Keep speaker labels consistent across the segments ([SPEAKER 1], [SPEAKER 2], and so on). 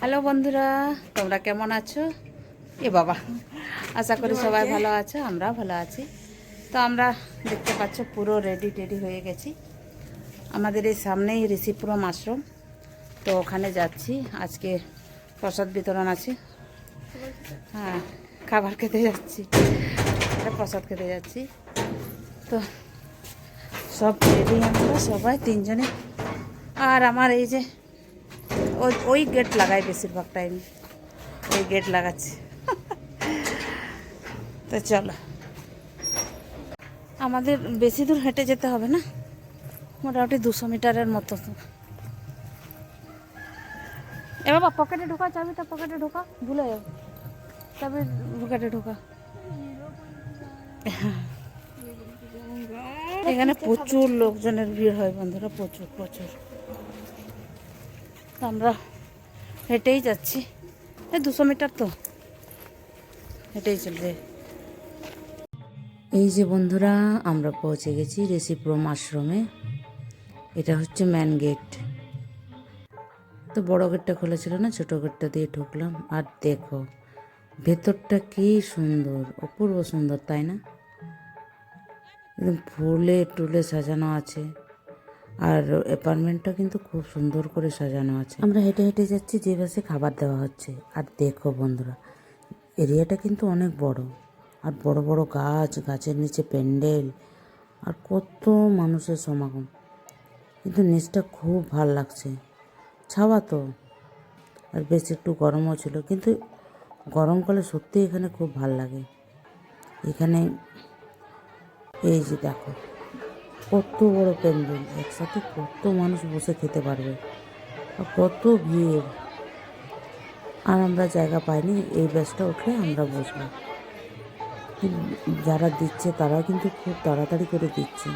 [SPEAKER 1] Hello বন্ধুরা, তোমরা কেমন আছো? এ বাবা, আশা করি সবাই ভালো আছো, আমরা ভালো আছি। তো আমরা দেখতে পাচ্ছ পুরো রেডি হয়ে গেছি। আমাদের এই সামনেই ঋষিপুরম আশ্রম, তো ওখানে যাচ্ছি। আজকে প্রসাদ বিতরণ আছে। হ্যাঁ, খাবার খেতে যাচ্ছি, প্রসাদ খেতে যাচ্ছি। তো সব রেডি আমরা সবাই তিনজনে। আর আমার এই যে ওই গেট লাগাই বেশিরভাগ টাইম, ওই গেট লাগাচ্ছি। তো চলো, আমাদের বেশি দূর হেঁটে যেতে হবে না, মোটামুটি 200 মিটারের মতো। এ বাবা, পকেটে ঢোকা, চাবিটা পকেটে ঢোকা, ভুলে যাও, চাবি পকেটে ঢোকা। এখানে প্রচুর লোকজনের ভিড় হয় বন্ধুরা, প্রচুর প্রচুর। তো আমরা হেঁটেই যাচ্ছি, এই 200 মিটার তো হেঁটেই চলবে। এই যে বন্ধুরা, আমরা পৌঁছে গেছি ঋষিপুরম আশ্রমে। এটা হচ্ছে মেন গেট। তো বড় গেটটা খোলা ছিল না, ছোট গেটটা দিয়ে ঢুকলাম। আর দেখো ভেতরটা কি সুন্দর, অপূর্ব সুন্দর, তাই না? একদম ফুলে টুলে সাজানো আছে। আর অ্যাপার্টমেন্টটা কিন্তু খুব সুন্দর করে সাজানো আছে। আমরা হেঁটে হেঁটে যাচ্ছি, যে বাসে খাবার দেওয়া হচ্ছে। আর দেখো বন্ধুরা, এরিয়াটা কিন্তু অনেক বড়। আর বড় বড় গাছ, গাছের নিচে প্যান্ডেল, আর কত মানুষের সমাগম। কিন্তু নিচটা খুব ভাল লাগছে, ছাওয়া তো। আর বেশ একটু গরমও ছিল, কিন্তু গরমকালে সত্যি এখানে খুব ভাল লাগে। এখানে এই যে দেখো কত বড় প্যান্ডেল, একসাথে কত মানুষ বসে খেতে পারবে, আর কত ভিড়। আর আমরা জায়গা পাইনি, এই বাসটা উঠলে আমরা বসবো। যারা দিচ্ছে তারা কিন্তু খুব তাড়াতাড়ি করে দিচ্ছে,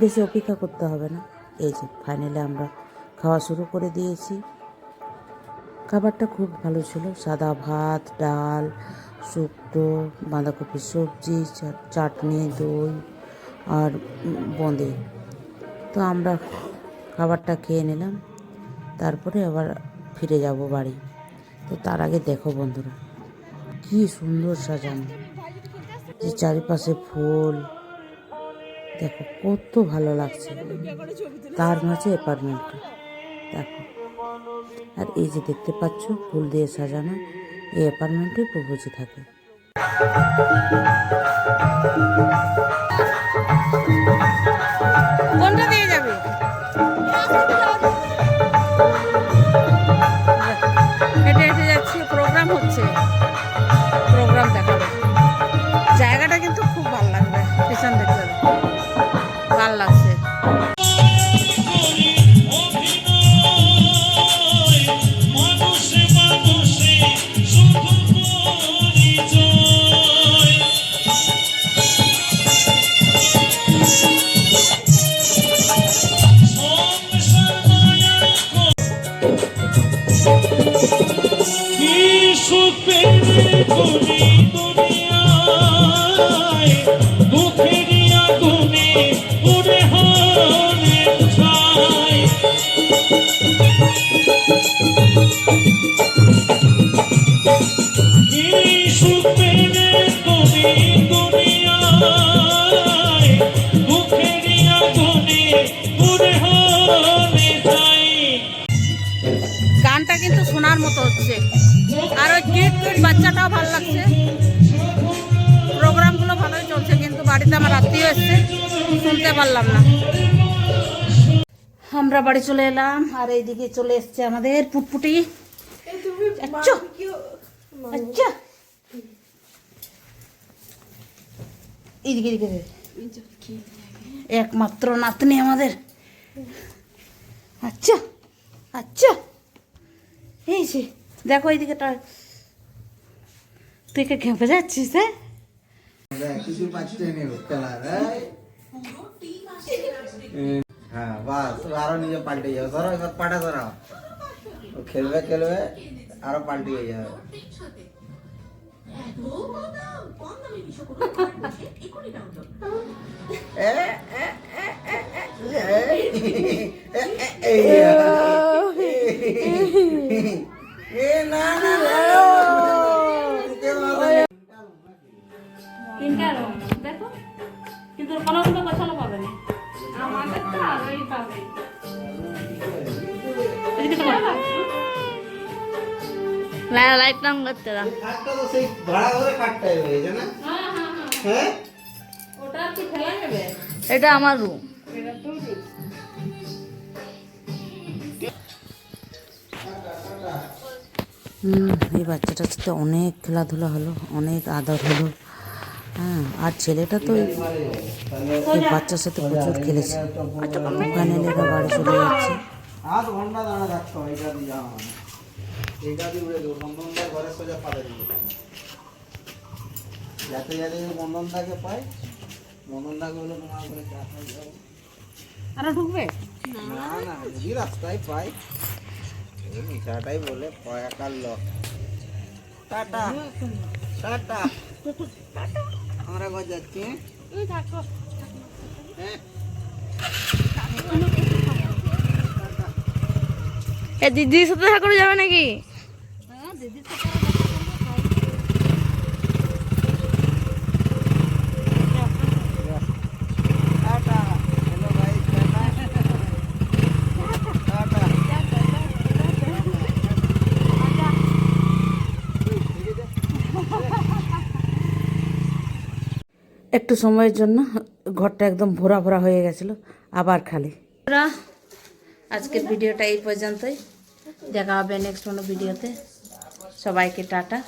[SPEAKER 1] বেশি অপেক্ষা করতে হবে না। এই যে ফাইনালি আমরা খাওয়া শুরু করে দিয়েছি। খাবারটা খুব ভালো ছিল, সাদা ভাত, ডাল, শুক্তো, বাঁধাকপির সবজি, চাটনি, দই আর বোঁদে। তো আমরা খাবারটা খেয়ে নিলাম, তারপরে আবার ফিরে যাব বাড়ি। তো তার আগে দেখো বন্ধুরা, কি সুন্দর সাজানো, যে চারিপাশে ফুল, দেখো কত ভালো লাগছে। তার মাঝে অ্যাপার্টমেন্টটা দেখো। আর এই যে দেখতে পাচ্ছ ফুল দিয়ে সাজানো, এই অ্যাপার্টমেন্টে প্রভুজি থাকে। কোনটা দিয়ে যাবে? হেঁটে হেঁটে যাচ্ছি, প্রোগ্রাম হচ্ছে, প্রোগ্রাম দেখাবে। জায়গাটা কিন্তু খুব ভালো লাগবে, পিছন দেখতে ভালো লাগছে। গানটা কিন্তু শোনার মতো হচ্ছে, আর ওই কিট বাচ্চাটাও ভালো লাগছে। প্রোগ্রামগুলো ভালোই চলছে, কিন্তু বাড়িতে আমার আত্মীয় এসছে, শুনতে পারলাম না। আমরা বাড়ি চলে এলাম, আর এইদিকে চলে এসছে আমাদের পুটপুটি। আচ্ছা আচ্ছা, এইদিকে এদিকে একমাত্র নাতনি আমাদের। আচ্ছা আচ্ছা, এই যে দেখো এইদিকে, তুই কে খেপে যাচ্ছিস?
[SPEAKER 2] হ্যাঁ বাস, আরো নিজে পাল্টে যাবে। ধরো এবার পাটা ধরাও, ও খেলবে খেলবে আরো পাল্টে যাবে।
[SPEAKER 3] লাইট অন করতে দাও।
[SPEAKER 2] খাটটা তো সেই ভাড়া করে খাটটাই হয়েছে না? হ্যাঁ
[SPEAKER 3] এটা আমার রুম।
[SPEAKER 1] এই বাচ্চাটার সাথে অনেক খেলাধুলা হলো, অনেক আদর হলো। হ্যাঁ, আর ছেলেটা তো এই বাচ্চার সাথে প্রচুর খেলেছে। ওখানে এলে এরা বাড়ি চলে যাচ্ছে।
[SPEAKER 2] আধ ঘন্টা দাঁড়া থাকতে হয় এটা দিয়ে যাওয়া মানে এইটা দিয়ে উড়ে দেবো বন্ধনদার ঘরে সোজা পাতা দিয়ে যাতে যাতে বন্ধনদাকে পাই বন্ধনদাকে হলো তোমার করে চা খাই যাবো
[SPEAKER 3] আরো ঢুকবে?
[SPEAKER 2] না না যদি রাস্তায় পাই এই মিঠাটাই বলে পয়াকার লোক টাটা টাটা আমরা ঘর যাচ্ছি হ্যাঁ
[SPEAKER 3] এ দিদির সাথে দেখা করে যাবে নাকি?
[SPEAKER 2] টাটা হ্যালো ভাই টাটা টাটা
[SPEAKER 1] একটু সময়ের জন্য ঘরটা একদম ভরা ভরা হয়ে গেছিলো, আবার খালি। আজকের ভিডিওটা এই পর্যন্তই, দেখা হবে নেক্সট কোনো ভিডিওতে। সবাইকে টাটা।